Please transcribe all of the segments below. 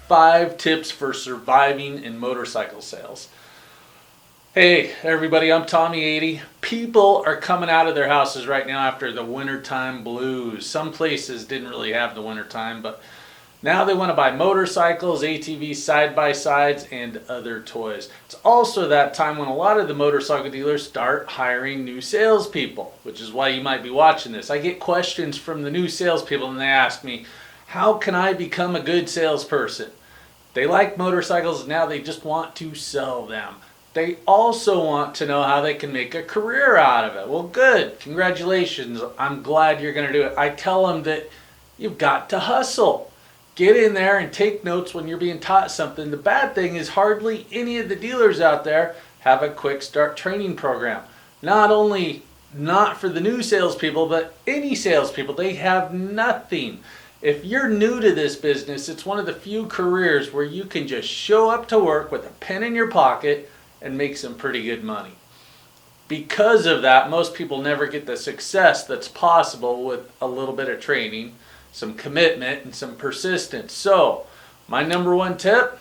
5 tips for surviving in motorcycle sales. Hey everybody, I'm Tommy80. People are coming out of their houses right now after the wintertime blues. Some places didn't really have the wintertime, but now they want to buy motorcycles, ATVs, side-by-sides, and other toys. It's also that time when a lot of the motorcycle dealers start hiring new salespeople, which is why you might be watching this. I get questions from the new salespeople and they ask me, how can I become a good salesperson? They like motorcycles, now they just want to sell them. They also want to know how they can make a career out of it. Well, good. Congratulations. I'm glad you're going to do it. I tell them that you've got to hustle. Get in there and take notes when you're being taught something. The bad thing is hardly any of the dealers out there have a quick start training program. Not only not for the new salespeople, but any salespeople, they have nothing. If you're new to this business, it's one of the few careers where you can just show up to work with a pen in your pocket and make some pretty good money. Because of that, most people never get the success that's possible with a little bit of training, some commitment, and some persistence. So, my number one tip,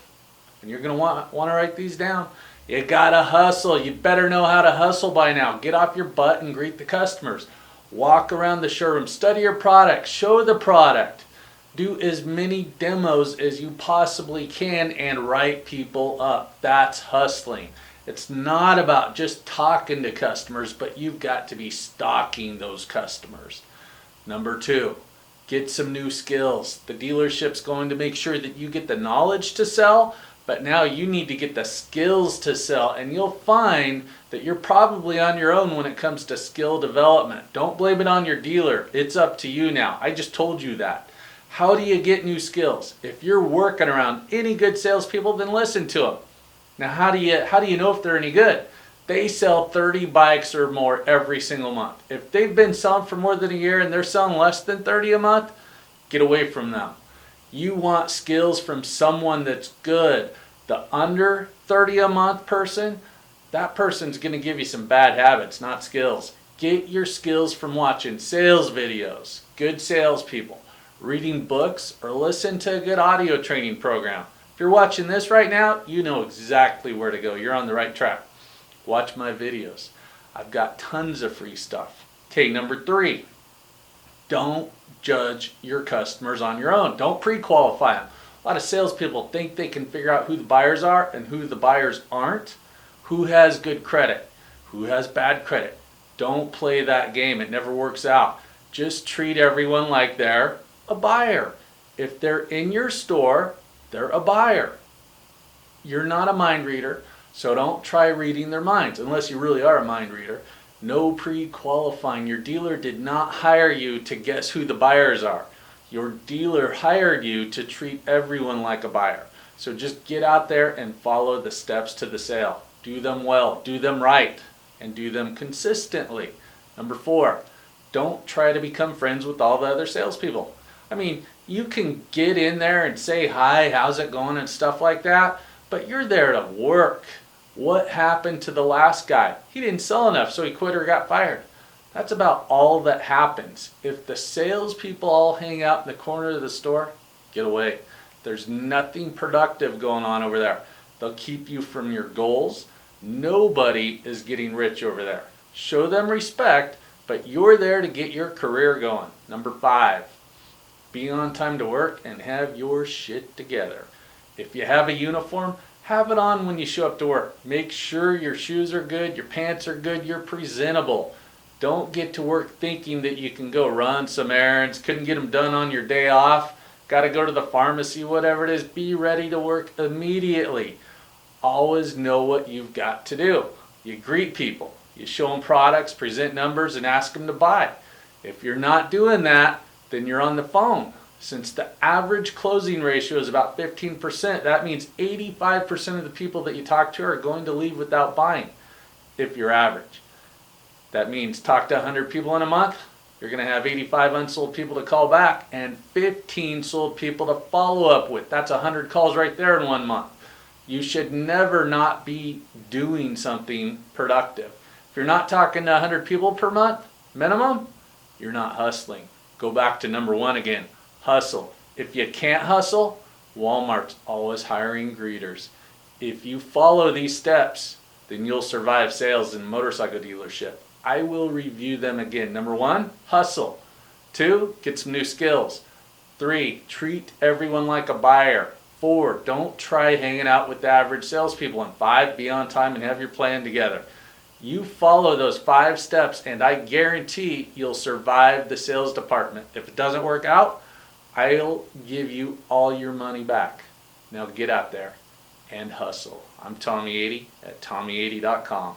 and you're going to want to write these down, you got to hustle. You better know how to hustle by now. Get off your butt and greet the customers. Walk around the showroom, study your product, show the product. Do as many demos as you possibly can and write people up. That's hustling. It's not about just talking to customers, but you've got to be stalking those customers. Number 2, get some new skills. The dealership's going to make sure that you get the knowledge to sell, but now you need to get the skills to sell, and you'll find that you're probably on your own when it comes to skill development. Don't blame it on your dealer. It's up to you now. I just told you that. How do you get new skills? If you're working around any good salespeople, then listen to them. Now, how do you know if they're any good? They sell 30 bikes or more every single month. If they've been selling for more than a year and they're selling less than 30 a month, get away from them. You want skills from someone that's good. The under 30 a month person, that person's going to give you some bad habits, not skills. Get your skills from watching sales videos, good salespeople, reading books, or listen to a good audio training program. If you're watching this right now, you know exactly where to go. You're on the right track. Watch my videos. I've got tons of free stuff. Okay, number 3, don't judge your customers on your own. Don't pre-qualify them. A lot of salespeople think they can figure out who the buyers are and who the buyers aren't. Who has good credit? Who has bad credit? Don't play that game. It never works out. Just treat everyone like they're a buyer. If they're in your store, they're a buyer. You're not a mind reader, so don't try reading their minds unless you really are a mind reader. No pre-qualifying. Your dealer did not hire you to guess who the buyers are. Your dealer hired you to treat everyone like a buyer. So just get out there and follow the steps to the sale. Do them well, do them right, and do them consistently. Number 4, don't try to become friends with all the other salespeople. I mean, you can get in there and say hi, how's it going, and stuff like that, but you're there to work. What happened to the last guy? He didn't sell enough, so he quit or got fired. That's about all that happens. If the salespeople all hang out in the corner of the store, get away. There's nothing productive going on over there. They'll keep you from your goals. Nobody is getting rich over there. Show them respect, but you're there to get your career going. Number 5, be on time to work and have your shit together. If you have a uniform, have it on when you show up to work. Make sure your shoes are good, your pants are good, you're presentable. Don't get to work thinking that you can go run some errands, couldn't get them done on your day off, got to go to the pharmacy, whatever it is. Be ready to work immediately. Always know what you've got to do. You greet people, you show them products, present numbers, and ask them to buy. If you're not doing that, then you're on the phone. Since the average closing ratio is about 15%, that means 85% of the people that you talk to are going to leave without buying, if you're average. That means talk to 100 people in a month, you're going to have 85 unsold people to call back and 15 sold people to follow up with. That's 100 calls right there in 1 month. You should never not be doing something productive. If you're not talking to 100 people per month, minimum, you're not hustling. Go back to number 1 again. Hustle. If you can't hustle, Walmart's always hiring greeters. If you follow these steps, then you'll survive sales in a motorcycle dealership. I will review them again. Number 1, hustle. 2, get some new skills. 3, treat everyone like a buyer. 4, don't try hanging out with the average salespeople. And 5, be on time and have your plan together. You follow those 5 steps and I guarantee you'll survive the sales department. If it doesn't work out, I'll give you all your money back. Now get out there and hustle. I'm Tommy 80 at Tommy80.com.